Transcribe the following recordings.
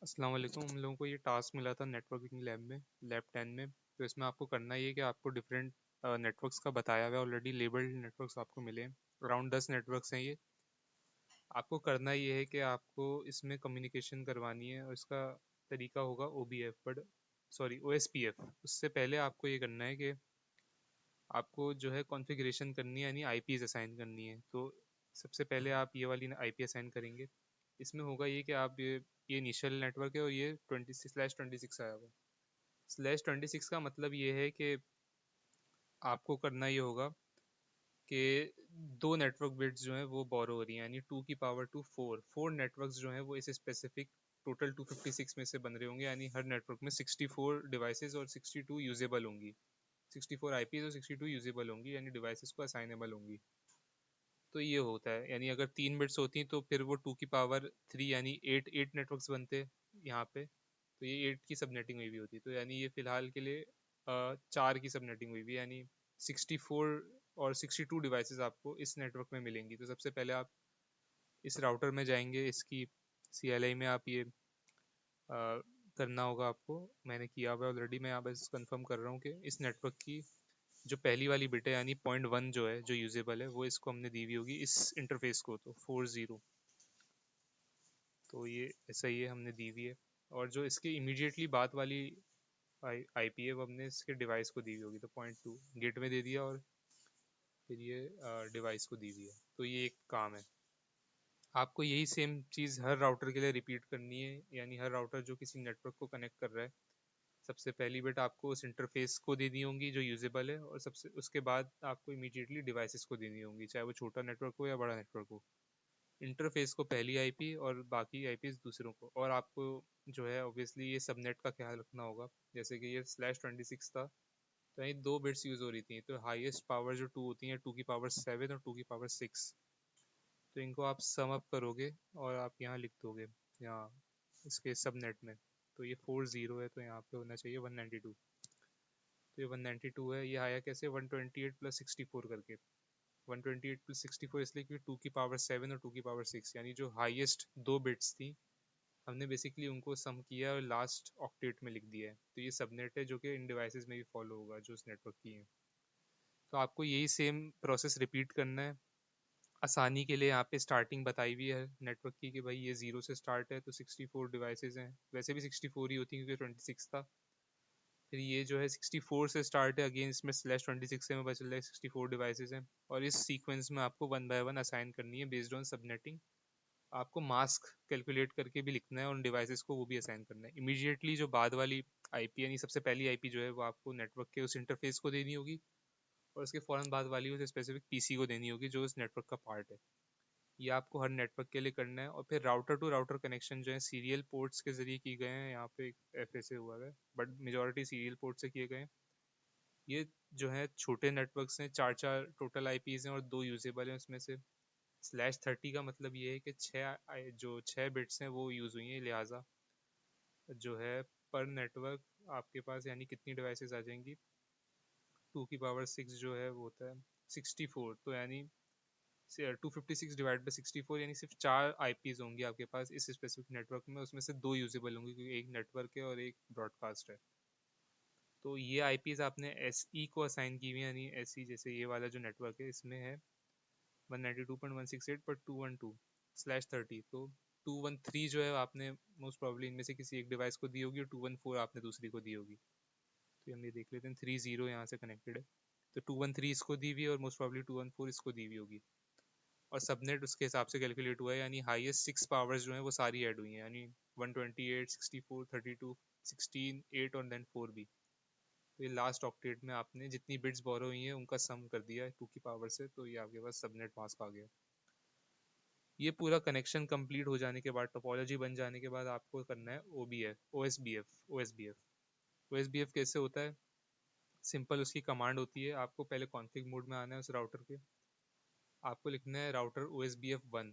अस्सलाम वालेकुम। हम लोगों को ये टास्क मिला था नेटवर्किंग लैब में, लैब 10 में। तो इसमें आपको करना ये है कि आपको डिफरेंट नेटवर्क्स का बताया हुआ है, ऑलरेडी लेबल्ड नेटवर्क्स आपको मिले हैं। अराउंड 10 नेटवर्क्स हैं ये। आपको करना ये है कि आपको इसमें कम्युनिकेशन करवानी है और इसका तरीका होगा OBF, बट सॉरी OSPF। उससे पहले आपको ये करना है कि आपको जो है कॉन्फ़िगरेशन करनी है, यानी आईपीज़ असाइन करनी है। तो सबसे पहले आप ये वाली आईपी असाइन करेंगे। इसमें होगा ये कि आप ये इनिशियल नेटवर्क है और ये 20/26 आया हुआ है। /26 का मतलब ये है कि आपको करना ये होगा कि दो नेटवर्क बिट्स जो हैं वो बोरो हो रही हैं, यानी 2 की पावर 4 नेटवर्क्स जो हैं वो इस स्पेसिफिक टोटल 256 में से बन रहे होंगे। यानी हर नेटवर्क में 64 डिवाइसेस और 62 यूजेबल होंगी। 64 आईपीज और 62 यूजेबल होंगी, यानी डिवाइसेस को असाइनेबल होंगी। तो ये होता है, यानी अगर 3 बिट्स होती तो फिर वो 2 की पावर 3 यानी 8 नेटवर्क्स बनते यहाँ पे। तो ये 8 की सबनेटिंग हुई भी होती। तो यानी ये फिलहाल के लिए 4 की सबनेटिंग हुई भी, यानी 64 और 62 डिवाइसेस आपको इस नेटवर्क में मिलेंगी। तो सबसे पहले आप इस राउटर में जाएंगे, इसकी CLI में आप ये करना होगा आपको। मैंने किया हुआ है ऑलरेडी, मैं यहाँ बस कंफर्म कर रहा हूँ कि इस नेटवर्क की जो पहली वाली बिट है, यानी 0.1 जो है, जो यूजेबल है, वो इसको हमने दी हुई होगी इस इंटरफेस को। तो 40, तो ये ऐसा ही है, हमने दी हुई है। और जो इसके इमीडिएटली बाद वाली आईपी है वो हमने इसके डिवाइस को दी हुई होगी। तो 0.2 गेट में दे दिया और फिर ये डिवाइस को दी हुई है। तो ये एक काम है। आपको यही सेम चीज़ हर राउटर के लिए रिपीट करनी है, यानी हर राउटर जो किसी नेटवर्क को कनेक्ट कर रहा है, सबसे पहली बिट आपको उस इंटरफेस को देनी होंगी जो यूजेबल है, और सबसे उसके बाद आपको इमीडिएटली डिवाइसेस को देनी होंगी, चाहे वो छोटा नेटवर्क हो या बड़ा नेटवर्क हो। इंटरफेस को पहली आईपी और बाकी आईपीज दूसरों को। और आपको जो है ऑब्वियसली ये सबनेट का ख्याल रखना होगा। जैसे कि ये /26 था, तो यही 2 बिट्स यूज़ हो रही थी। तो हाईएस्ट पावर जो 2 होती हैं, 2 की पावर 7 और 2 की पावर 6। तो इनको आप सम अप करोगे और आप यहाँ लिख दोगे, यहाँ इसके सबनेट में। तो ये 40 है, तो यहाँ पे होना चाहिए 192। तो ये 192 है। ये आया कैसे 128+64 करके। 128+64 इसलिए क्योंकि 2 की पावर 7 और 2 की पावर 6, यानी जो हाईएस्ट 2 बिट्स थी, हमने बेसिकली उनको सम किया और लास्ट ऑक्टेट में लिख दिया है। तो ये सबनेट है जो कि इन डिवाइसेस में भी फॉलो होगा जो उस नेटवर्क की है। तो आपको यही सेम प्रोसेस रिपीट करना है। आसानी के लिए यहाँ पे स्टार्टिंग बताई हुई है नेटवर्क की कि भाई ये 0 से स्टार्ट है, तो 64 डिवाइसेस हैं। वैसे भी 64 ही होती है क्योंकि 26 था। फिर ये जो है 64 से स्टार्ट है, अगेन इसमें /26 से में बच रहा है 64 डिवाइसेस हैं। और इस सीक्वेंस में आपको 1 बाय 1 असाइन करनी है बेस्ड ऑन सबनेटिंग। आपको मास्क कैलकुलेट करके भी लिखना है और उन डिवाइसेस को वो भी असाइन करना है। इमीडिएटली जो बाद वाली आईपी, यानी सबसे पहली आईपी जो है, वो आपको नेटवर्क के उस इंटरफेस को देनी होगी, और उसके फ़ौरन बाद वाली उस स्पेसिफिक पीसी को देनी होगी जो उस नेटवर्क का पार्ट है। ये आपको हर नेटवर्क के लिए करना है। और फिर राउटर टू राउटर कनेक्शन जो है सीरियल पोर्ट्स के जरिए की गए हैं। यहाँ पे FA हुआ है, बट मेजोरिटी सीरियल पोर्ट से किए गए हैं। ये जो है छोटे नेटवर्क्स हैं, 4 4 टोटल आईपीज हैं और 2 यूजेबल हैं उसमें से। /30 का मतलब ये है कि जो 6 बिट्स हैं वो यूज़ हुई हैं, लिहाजा जो है पर नेटवर्क आपके पास यानी कितनी डिवाइसेस आ जाएंगी, 2 की पावर 6 जो है वो होता है 64। तो यानी 256 डिवाइड बाई 64, यानी सिर्फ 4 आईपीज होंगी आपके पास इस स्पेसिफिक नेटवर्क में। उसमें से 2 यूजेबल होंगी क्योंकि एक नेटवर्क है और एक ब्रॉडकास्ट है। तो ये आईपीज आपने SE को असाइन की हुई है, यानी SE जैसे ये वाला जो नेटवर्क है इसमें है 192.168 पर 212/30। तो 213 जो है आपने मोस्ट प्रॉब्ली इनमें से किसी एक डिवाइस को दी होगी और 214 आपने दूसरी को दी होगी। तो हम ये देख लेते हैं, 30 यहाँ से कनेक्टेड है। तो 213 इसको दी हुई है और मोस्ट प्रॉब्ली 214 इसको दी हुई होगी। और सबनेट उसके हिसाब से कैलकुलेट हुआ है, यानी हाईएस्ट 6 पावर्स जो हैं वो सारी ऐड हुई हैं, यानी 128, 64, 32, 16, 8 और देन 4 भी। तो ये लास्ट ऑक्टेट में आपने जितनी बिट्स बोरो हुई हैं उनका सम कर दिया है 2 की पावर से, तो ये आपके पास सबनेट मास्क आ गया। ये पूरा कनेक्शन कंप्लीट हो जाने के बाद, टोपोलॉजी बन जाने के बाद, आपको करना है OSBF कैसे होता है? सिंपल उसकी कमांड होती है। आपको पहले कॉन्फ़िग मोड में आना है उस राउटर के। आपको लिखना है राउटर OSBF 1।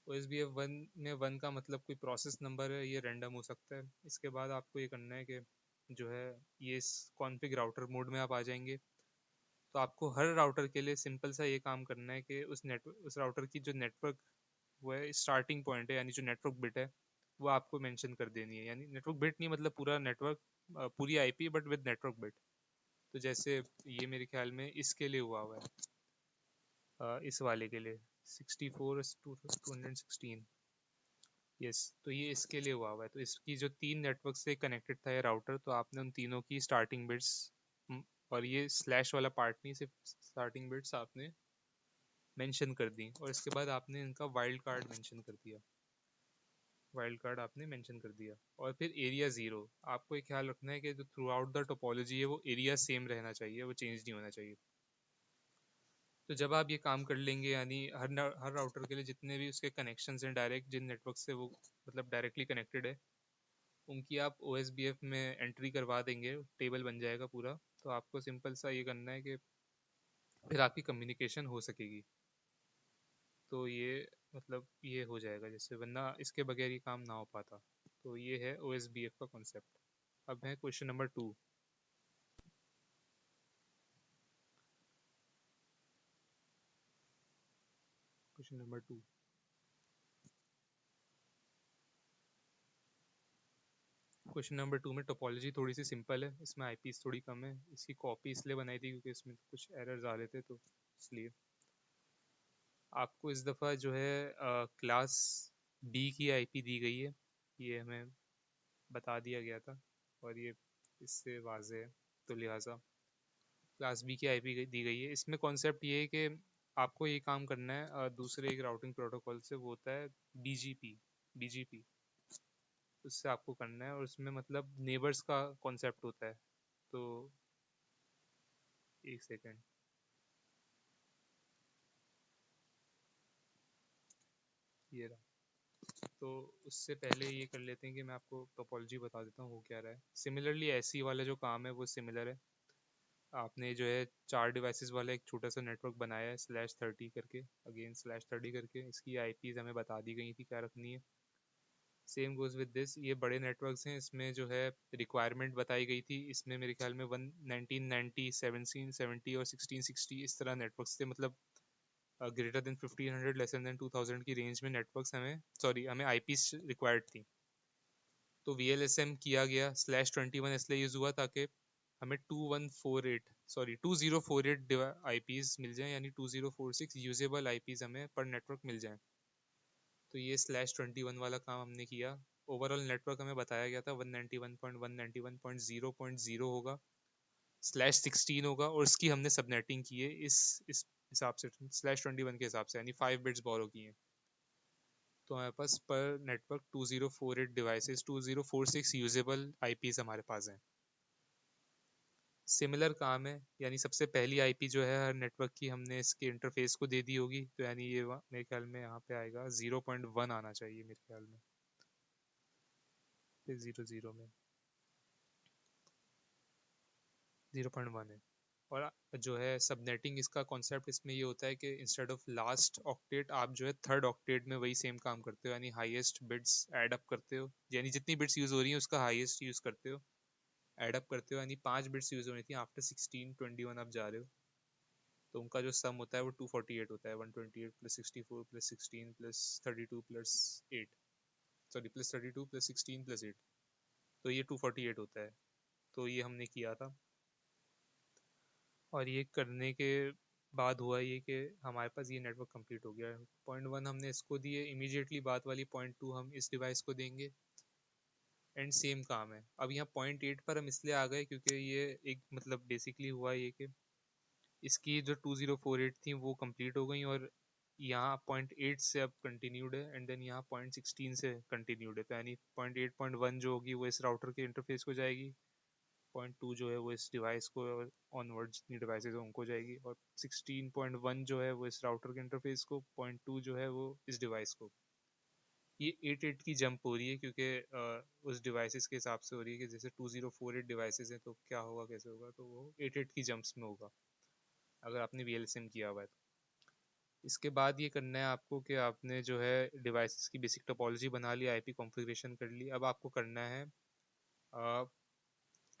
OSBF 1 में 1 का मतलब कोई प्रोसेस नंबर है, ये रैंडम हो सकता है। इसके बाद आपको ये करना है कि जो है ये कॉन्फ़िग राउटर मोड में आप आ जाएंगे। तो आपको हर राउटर के लिए सिंपल सा ये काम करना है कि उस राउटर की जो नेटवर्क वो है स्टार्टिंग पॉइंट है, यानी जो नेटवर्क बिट है, वो आपको मेंशन कर देनी है, यानी नेटवर्क बिट नहीं मतलब पूरा नेटवर्क, पूरी IP but with network bit. तो जैसे ये मेरे ख्याल में इसके लिए हुआ हुआ है, इस वाले के लिए 64 216। यस, तो ये इसके लिए हुआ हुआ है। तो इसकी जो 3 नेटवर्क से कनेक्टेड था ये राउटर, तो आपने उन तीनों की स्टार्टिंग बिट्स, और ये स्लैश वाला पार्ट नहीं, सिर्फ स्टार्टिंग बिट्स आपने मेंशन कर दी, और इसके बाद आपने इनका वाइल्ड कार्ड मेंशन कर दिया, वाइल्ड कार्ड आपने मेंशन कर दिया। और फिर एरिया 0, आपको एक ख्याल रखना है कि जो थ्रू आउट द टोपोलॉजी है वो एरिया सेम रहना चाहिए, वो चेंज नहीं होना चाहिए। तो जब आप ये काम कर लेंगे, यानी हर राउटर के लिए जितने भी उसके कनेक्शंस हैं डायरेक्ट, जिन नेटवर्क से वो मतलब डायरेक्टली कनेक्टेड है, उनकी आप OSBF में एंट्री करवा देंगे, टेबल बन जाएगा पूरा। तो आपको सिंपल सा ये करना है कि फिर आपकी कम्युनिकेशन हो सकेगी। तो ये मतलब ये हो जाएगा जैसे, वरना इसके बगैर ये काम ना हो पाता। तो ये है OSBF का कॉन्सेप्ट। अब है question number 2। Question number 2। Question number 2 में टोपोलॉजी थोड़ी सी सिंपल है, इसमें आईपीस थोड़ी कम है। इसकी कॉपी इसलिए बनाई थी क्योंकि इसमें कुछ एरर्स आ रहे थे, तो इसलिए आपको इस दफ़ा जो है क्लास बी की आईपी दी गई है, ये हमें बता दिया गया था और ये इससे वाज़ेह है। तो लिहाजा क्लास बी की आईपी दी गई है। इसमें कॉन्सेप्ट ये है कि आपको ये काम करना है दूसरे एक राउटिंग प्रोटोकॉल से, वो होता है बीजीपी। बीजीपी उससे आपको करना है, और उसमें मतलब नेबर्स का कॉन्सेप्ट होता है। तो एक सेकेंड, ये रहा। तो उससे पहले ये कर लेते हैं कि मैं आपको टोपोलॉजी बता देता हूँ वो क्या रहा है। सिमिलरली ऐसी वाला जो काम है वो सिमिलर है। आपने जो है 4 डिवाइसेस वाला एक छोटा सा नेटवर्क बनाया है /30 करके, अगेन /30 करके। इसकी आईपीज हमें बता दी गई थी क्या रखनी है। सेम गोज विद दिस, ये बड़े नेटवर्क्स हैं, इसमें जो है रिक्वायरमेंट बताई गई थी। इसमें मेरे ख्याल में 1990 1770 और 1660 इस तरह नेटवर्क्स थे, मतलब ग्रेटर देन 1500 लेसर देन 2000 की रेंज में नेटवर्क्स हमें आईपीस रिक्वायर्ड थी। तो VLSM किया गया /21 इसलिए यूज़ हुआ ताकि हमें 2048 आईपीज मिल जाए, यानी 2046 यूजेबल आईपीज हमें पर नेटवर्क मिल जाए। तो ये /21 वाला काम हमने किया। ओवरऑल नेटवर्क हमें बताया गया था 191.191.0.0 होगा, /16 होगा, और इसकी हमने सबनेटिंग की है इस हिसाब से, /21 के हिसाब से, यानी 5 बिट्स बोरो किए हैं। तो हमारे पास पर नेटवर्क 2048 डिवाइसेस, 2046 यूजेबल आईपीज हमारे पास हैं। सिमिलर काम है, यानी सबसे पहली आईपी जो है हर नेटवर्क की हमने इसके इंटरफेस को दे दी होगी, तो यानी ये मेरे ख्याल में यहाँ पे आएगा 0.1 आना चाहिए मेरे ख्याल में, फिर 00 में 0.1 है। और जो है सबनेटिंग, इसका कॉन्सेप्ट इसमें ये होता है कि इंस्टेड ऑफ लास्ट ऑक्टेट आप जो है थर्ड ऑक्टेट में वही सेम काम करते हो, यानी हाईएस्ट बिट्स ऐड अप करते हो, यानी जितनी बिट्स यूज़ हो रही है उसका हाईएस्ट यूज़ करते हो, ऐड अप करते हो। यानी 5 बिट्स यूज़ होनी थी, आफ्टर 1621 आप जा रहे हो, तो उनका जो सम होता है वो 248 होता है। 128 + 64 + 16 + 32 + 8, सॉरी +32 + 16 + 8, तो ये 248 होता है। तो ये हमने किया था, और ये करने के बाद हुआ ये कि हमारे पास ये नेटवर्क कंप्लीट हो गया है। .1 हमने इसको दिए, इमीडिएटली बात वाली .2 हम इस डिवाइस को देंगे, एंड सेम काम है। अब यहाँ .8 पर हम इसलिए आ गए क्योंकि ये एक मतलब बेसिकली हुआ ये कि इसकी जो 2048 थी वो कंप्लीट हो गई, और यहाँ .8 से अब कंटिन्यूड है, एंड देन यहाँ .16 से कंटिन्यूड है। तो यानी .8.1 जो होगी वो इस राउटर के इंटरफेस को जाएगी, .2 जो है वो इस डिवाइस को, ऑनवर्ड जितनी डिवाइसेज है उनको जाएगी, और 16.1 जो है वो इस राउटर के इंटरफेस को, .2 जो है वो इस डिवाइस को। ये 8 की जंप हो रही है क्योंकि उस डिवाइसेस के हिसाब से हो रही है कि जैसे 2048 डिवाइसेस हैं तो क्या होगा कैसे होगा, तो वो 8 की जंप्स में होगा अगर आपने VLSM किया हुआ है तो। इसके बाद ये करना है आपको कि आपने जो है डिवाइसेस की बेसिक टोपोलॉजी बना ली, आईपी कॉन्फ़िगरेशन कर ली। अब आपको करना है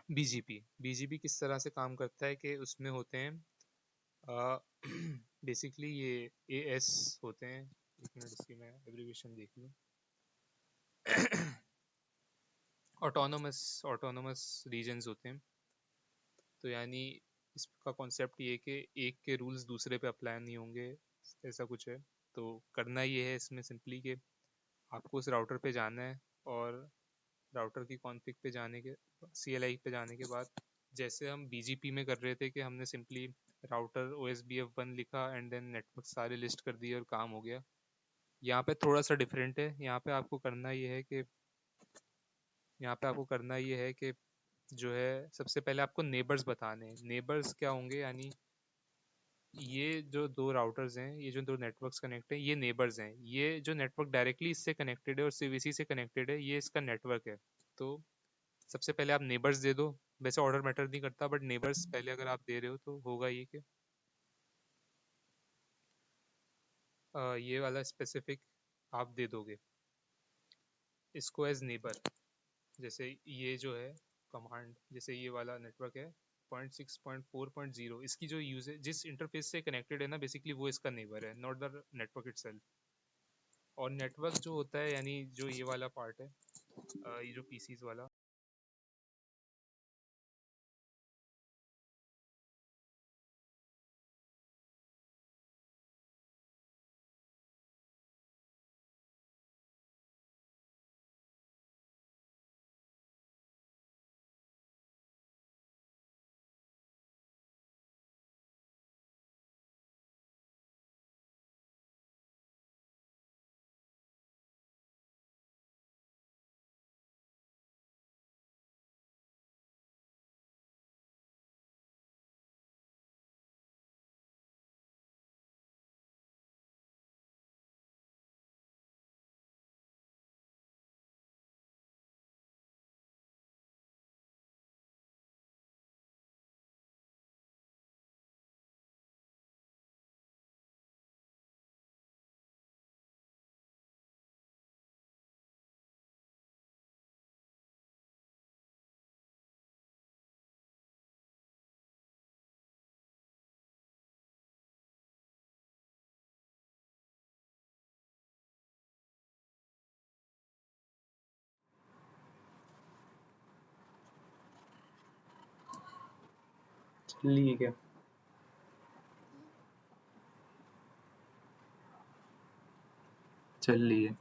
बीजीपी। बीजीपी किस तरह से काम करता है कि उसमें होते हैं बेसिकली ये AS होते हैं। एक मिनट इसकी मैं एब्रीविएशन देख लूँ। ऑटोनोमस ऑटोनोमस रीजन्स होते हैं। तो यानी इसका कॉन्सेप्ट ये है कि एक के रूल्स दूसरे पे अप्लाई नहीं होंगे, ऐसा कुछ है। तो करना ये है इसमें सिंपली कि आपको उस राउटर पे जाना है, और राउटर की कॉन्फ़िग पे जाने के, CLI पे जाने के बाद, जैसे हम BGP में कर रहे थे कि हमने सिंपली राउटर OSPF1 लिखा एंड देन नेटवर्क सारे लिस्ट कर दिए और काम हो गया, यहाँ पे थोड़ा सा डिफरेंट है। यहाँ पे आपको करना ये है कि जो है सबसे पहले आपको नेबर्स बताने हैं। नेबर्स क्या होंगे, यानी ये जो दो राउटर्स हैं, ये जो दो नेटवर्क्स कनेक्ट हैं, ये नेबर्स हैं। ये जो नेटवर्क डायरेक्टली इससे कनेक्टेड है और सिर्फ इसी से कनेक्टेड है, ये इसका नेटवर्क है। तो सबसे पहले आप नेबर्स दे दो। वैसे ऑर्डर मैटर नहीं करता, बट नेबर्स पहले अगर आप दे रहे हो तो होगा ये कि ये वाला स्पेसिफिक आप दे दोगे इसको एज नेबर। जैसे ये जो है कमांड, जैसे ये वाला नेटवर्क है 0.6.4.0, इसकी जो यूजर जिस इंटरफेस से कनेक्टेड है ना, बेसिकली वो इसका नेबर है, नॉट द नेटवर्क इटसेल्फ। और नेटवर्क जो होता है, यानी जो ये वाला पार्ट है, ये जो PCs वाला, ठीक है। चल रही है।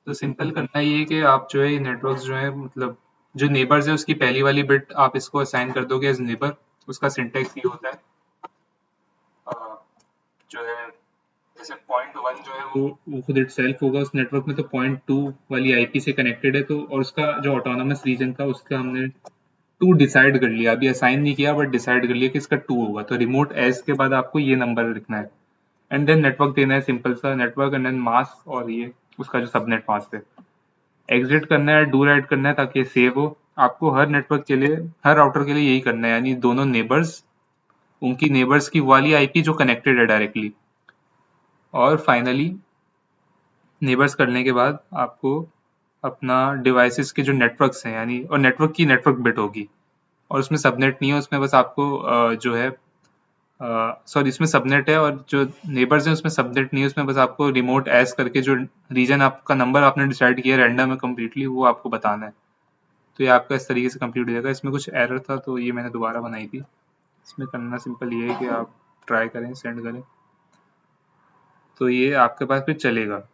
तो सिंपल करना ये है कि आप जो है नेटवर्क्स जो है, मतलब जो नेबर्स है उसकी पहली वाली बिट आप इसको असाइन कर दोगे एज नेबर। उसका सिंटेक्स ये होता है, अ, जो है जैसे .1 जो है वो खुद इटसेल्फ होगा उस नेटवर्क में, तो .2 वाली IP से कनेक्टेड है, तो और उसका जो ऑटोनोमस रीजन था उसका हमने 2 डिसाइड कर लिया। अभी असाइन नहीं किया बट डिसाइड कर लिया कि इसका 2 होगा। तो रिमोट एज के बाद आपको ये नंबर लिखना है, एंड देन नेटवर्क देना है, सिंपल सा नेटवर्क एंड देन मास्क, और ये उसका जो सबनेट मास्क है। एग्जिट करना है, डू राइट करना है ताकि ये सेव हो। आपको हर नेटवर्क के लिए, हर राउटर के लिए यही करना है, यानी दोनों नेबर्स, उनकी नेबर्स की वाली IP जो कनेक्टेड है डायरेक्टली। और फाइनली नेबर्स करने के बाद आपको अपना डिवाइसेस के जो नेटवर्क्स हैं, यानी और नेटवर्क की नेटवर्क बिट होगी, और उसमें सबनेट नहीं है, उसमें बस आपको जो है सॉरी इसमें सबनेट है, और जो नेबर्स हैं उसमें सबनेट नहीं है, उसमें बस आपको रिमोट एज करके जो रीजन आपका नंबर आपने डिसाइड किया रैंडम है कम्प्लीटली, वो आपको बताना है। तो ये आपका इस तरीके से कंप्लीट हो जाएगा। इसमें कुछ एरर था तो ये मैंने दोबारा बनाई थी। इसमें करना सिंपल ये है कि आप ट्राई करें, सेंड करें, तो ये आपके पास फिर चलेगा।